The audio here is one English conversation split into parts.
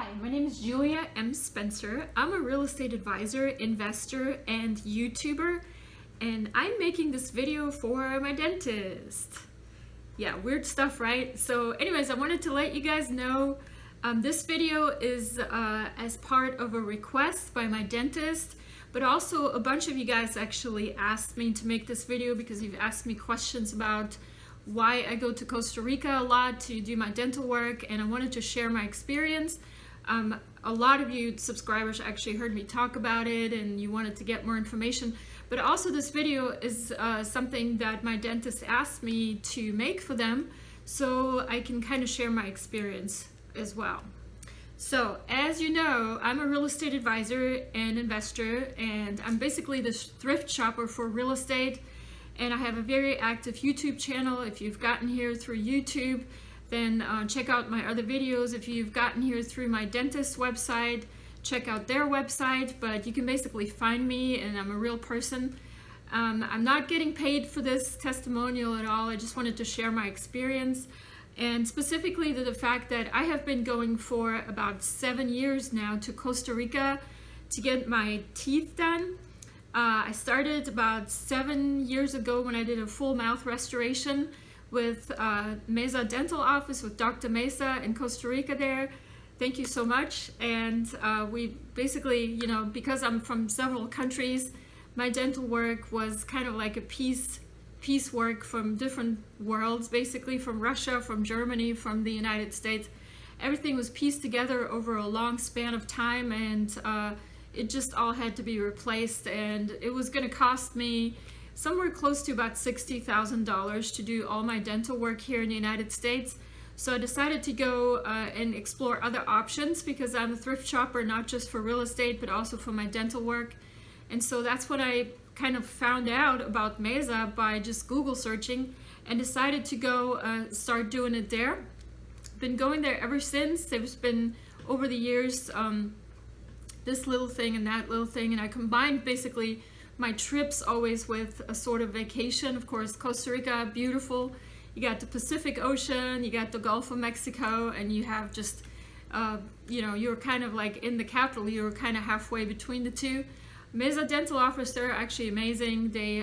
Hi, my name is Julia M. Spencer. I'm a real estate advisor, investor, and YouTuber, and I'm making this video for my dentist. Yeah, weird stuff, right? So anyways, I wanted to let you guys know this video is as part of a request by my dentist, but also a bunch of you guys actually asked me to make this video because you've asked me questions about why I go to Costa Rica a lot to do my dental work, and I wanted to share my experience. A lot of you subscribers actually heard me talk about it and you wanted to get more information, but also this video is something that my dentist asked me to make for them so I can kind of share my experience as well. So as you know, I'm a real estate advisor and investor, and I'm basically this thrift shopper for real estate, and I have a very active YouTube channel. If you've gotten here through YouTube, then check out my other videos. If you've gotten here through my dentist's website, check out their website, but you can basically find me, and I'm a real person. I'm not getting paid for this testimonial at all. I just wanted to share my experience, and specifically the fact that I have been going for about 7 years now to Costa Rica to get my teeth done. I started about 7 years ago when I did a full mouth restoration with Mesa Dental Office with Dr. Mesa in Costa Rica there. Thank you so much. And we basically, you know, because I'm from several countries, my dental work was kind of like a piece work from different worlds, basically from Russia, from Germany, from the United States. Everything was pieced together over a long span of time, and it just all had to be replaced, and it was going to cost me somewhere close to about $60,000 to do all my dental work here in the United States. So I decided to go and explore other options because I'm a thrift shopper, not just for real estate, but also for my dental work. And so that's what I kind of found out about Mesa by just Google searching, and decided to go start doing it there. Been going there ever since. There's been, over the years, this little thing and that little thing, and I combined basically my trips always with a sort of vacation. Of course, Costa Rica, beautiful. You got the Pacific Ocean, you got the Gulf of Mexico, and you have just, you know, you're kind of like in the capital, you're kind of halfway between the two. Mesa Dental Office, they're actually amazing. They,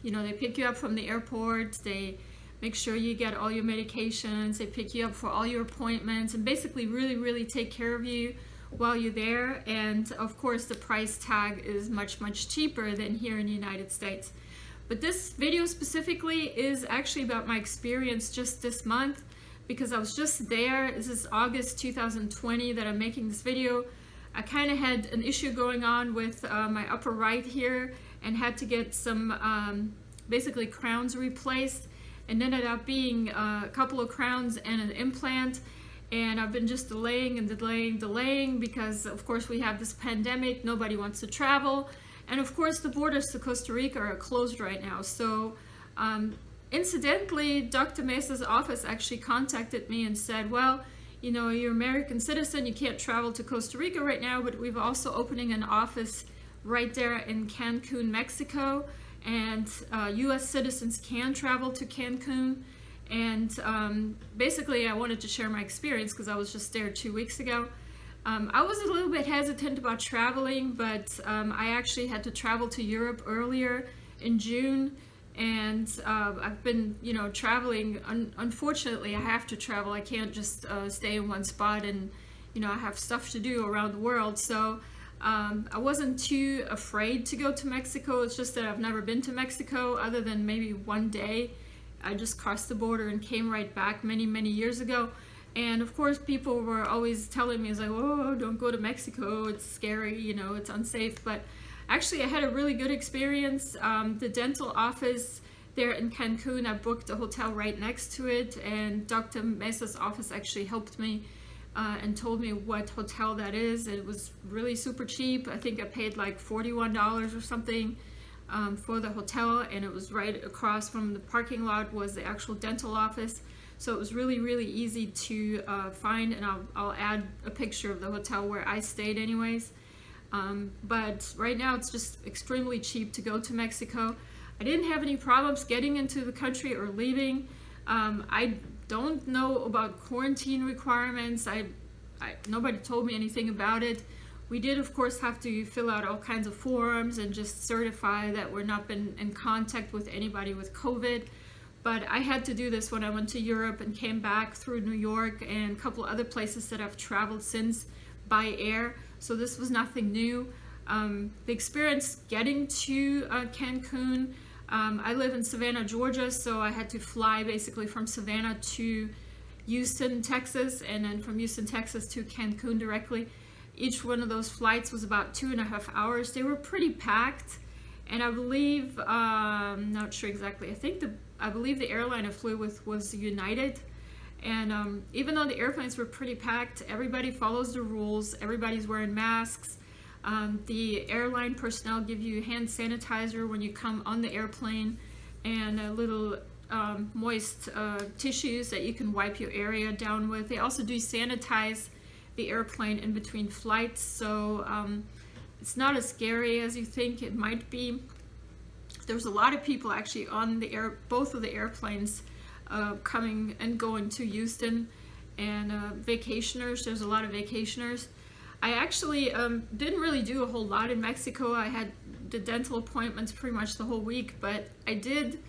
you know, they pick you up from the airport, they make sure you get all your medications, they pick you up for all your appointments, and basically really take care of you while you're there. And of course the price tag is much cheaper than here in the United States. But this video specifically is actually about my experience just this month, because I was just there. This is August 2020 that I'm making this video. I kind of had an issue going on with my upper right here and had to get some basically crowns replaced, and ended up being a couple of crowns and an implant. And I've been just delaying because of course we have this pandemic, nobody wants to travel, and of course the borders to Costa Rica are closed right now. So incidentally, Dr. Mesa's office actually contacted me and said, well, you know, you're an American citizen, you can't travel to Costa Rica right now, but we've also opening an office right there in Cancun, Mexico, and US citizens can travel to Cancun. And basically I wanted to share my experience because I was just there 2 weeks ago. I was a little bit hesitant about traveling, but I actually had to travel to Europe earlier in June, and I've been, you know, traveling. Unfortunately, I have to travel. I can't just stay in one spot, and you know, I have stuff to do around the world. So I wasn't too afraid to go to Mexico. It's just that I've never been to Mexico other than maybe one day. I just crossed the border and came right back many years ago. And of course people were always telling me, it's like, oh, don't go to Mexico, it's scary, you know, it's unsafe. But actually I had a really good experience. The dental office there in Cancun, I booked a hotel right next to it, and Dr. Mesa's office actually helped me and told me what hotel that is. It was really super cheap. I think I paid like $41 or something for the hotel, and it was right across from the parking lot was the actual dental office. So it was really easy to find, and I'll add a picture of the hotel where I stayed anyways. But right now it's just extremely cheap to go to Mexico. I didn't have any problems getting into the country or leaving. I don't know about quarantine requirements. nobody told me anything about it. We did, of course, have to fill out all kinds of forms and just certify that we're not been in contact with anybody with COVID. But I had to do this when I went to Europe and came back through New York and a couple other places that I've traveled since by air. So this was nothing new. The experience getting to Cancun, I live in Savannah, Georgia, so I had to fly basically from Savannah to Houston, Texas, and then from Houston, Texas to Cancun directly. Each one of those flights was about 2.5 hours. They were pretty packed, and I believe, not sure exactly, I believe the airline I flew with was United. And even though the airplanes were pretty packed, everybody follows the rules, everybody's wearing masks. The airline personnel give you hand sanitizer when you come on the airplane, and a little moist tissues that you can wipe your area down with. They also do sanitize the airplane in between flights, so it's not as scary as you think it might be. There's a lot of people actually on both of the airplanes coming and going to Houston, and vacationers. There's a lot of vacationers. I actually didn't really do a whole lot in Mexico. I had the dental appointments pretty much the whole week, but I did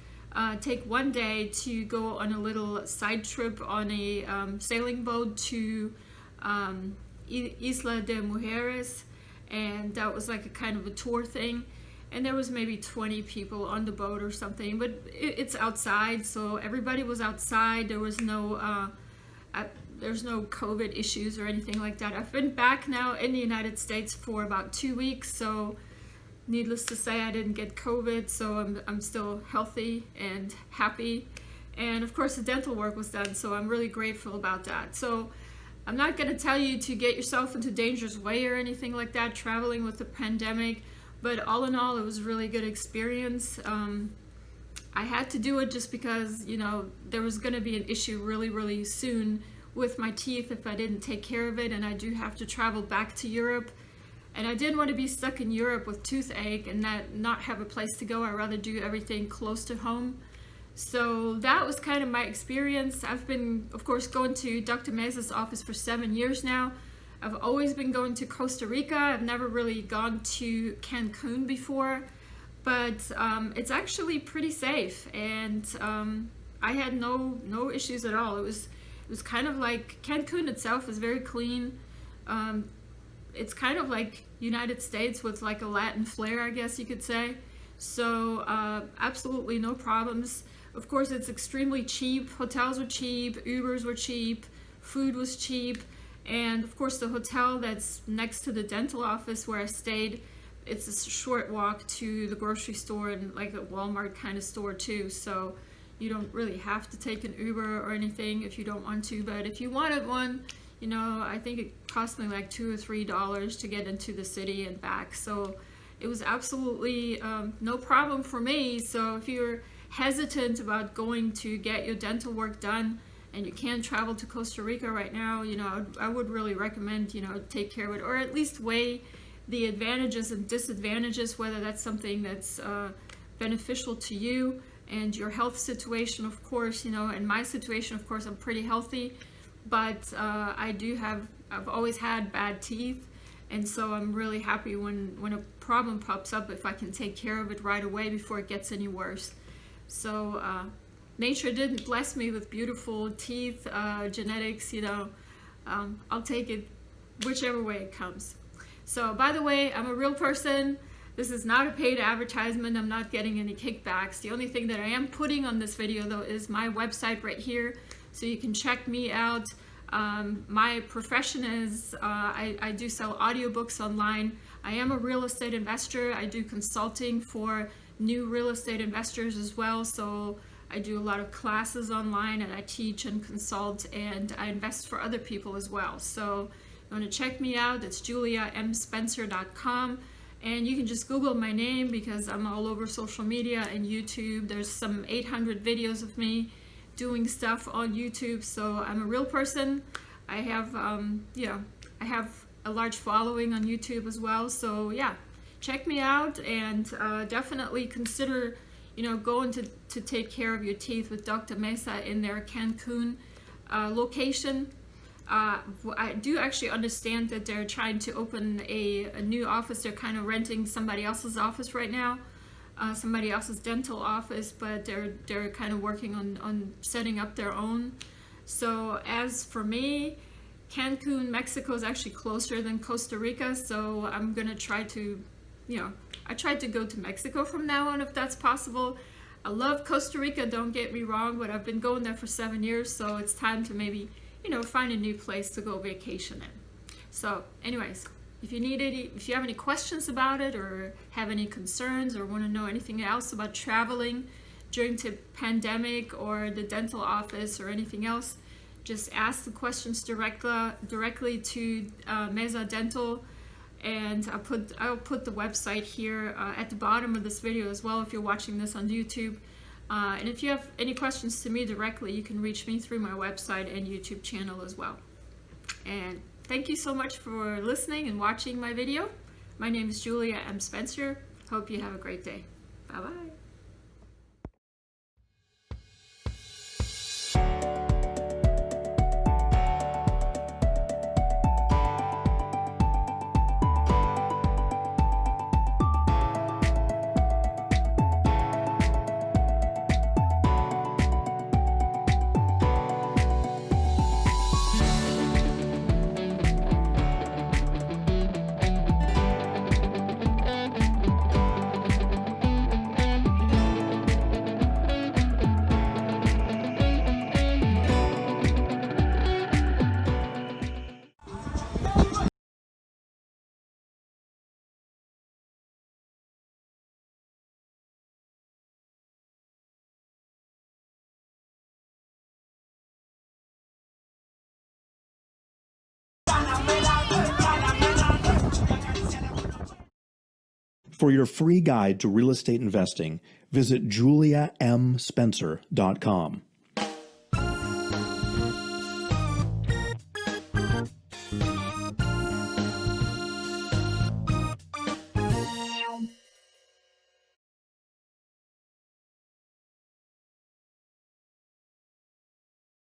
take one day to go on a little side trip on a sailing boat to Isla de Mujeres, and that was like a kind of a tour thing. And there was maybe 20 people on the boat or something, but it's outside, so everybody was outside. There was there's no COVID issues or anything like that. I've been back now in the United States for about 2 weeks, so needless to say, I didn't get COVID, so I'm still healthy and happy. And of course, the dental work was done, so I'm really grateful about that. So I'm not going to tell you to get yourself into danger's way or anything like that, traveling with the pandemic, but all in all, it was a really good experience. I had to do it just because, there was going to be an issue really, really soon with my teeth if I didn't take care of it, and I do have to travel back to Europe, and I didn't want to be stuck in Europe with toothache and not have a place to go. I'd rather do everything close to home. So that was kind of my experience. I've been, of course, going to Dr. Mesa's office for 7 years now. I've always been going to Costa Rica. I've never really gone to Cancun before, but it's actually pretty safe, and I had no issues at all. It was kind of like, Cancun itself is very clean. It's kind of like United States with like a Latin flair, I guess you could say. So absolutely no problems. Of course, it's extremely cheap. Hotels were cheap, Ubers were cheap, food was cheap, and of course the hotel that's next to the dental office where I stayed, it's a short walk to the grocery store and like a Walmart kind of store too. So you don't really have to take an Uber or anything if you don't want to, but if you wanted one, I think it cost me like $2 or $3 to get into the city and back. So it was absolutely no problem for me. So if you're hesitant about going to get your dental work done and you can't travel to Costa Rica right now, I would really recommend, take care of it, or at least weigh the advantages and disadvantages, whether that's something that's beneficial to you and your health situation, of course. In my situation, of course, I'm pretty healthy, but I've always had bad teeth, and so I'm really happy when a problem pops up, if I can take care of it right away before it gets any worse. So nature didn't bless me with beautiful teeth, genetics, I'll take it whichever way it comes. So by the way, I'm a real person. This is not a paid advertisement. I'm not getting any kickbacks. The only thing that I am putting on this video though is my website right here, so you can check me out. My profession is I do sell audiobooks online. I am a real estate investor. I do consulting for new real estate investors as well. So I do a lot of classes online, and I teach and consult, and I invest for other people as well. So you want to check me out, it's juliamspencer.com, and you can just Google my name because I'm all over social media and YouTube. There's some 800 videos of me doing stuff on YouTube. So I'm a real person. I have I have a large following on YouTube as well. So yeah, check me out, and definitely consider going to take care of your teeth with Dr. Mesa in their Cancun location. I do actually understand that they're trying to open a new office. They're kind of renting somebody else's office right now, somebody else's dental office, but they're kind of working on setting up their own. So as for me, Cancun, Mexico is actually closer than Costa Rica, so I'm gonna try to, I tried to go to Mexico from now on if that's possible. I love Costa Rica, don't get me wrong, but I've been going there for 7 years, so it's time to maybe, find a new place to go vacation in. So anyways, if you have any questions about it or have any concerns or want to know anything else about traveling during the pandemic or the dental office or anything else, just ask the questions directly to Mesa Dental, and I'll put the website here at the bottom of this video as well if you're watching this on YouTube. And if you have any questions to me directly, you can reach me through my website and YouTube channel as well. And thank you so much for listening and watching my video. My name is Julia M. Spencer. Hope you have a great day. Bye-bye. For your free guide to real estate investing, visit juliamspencer.com.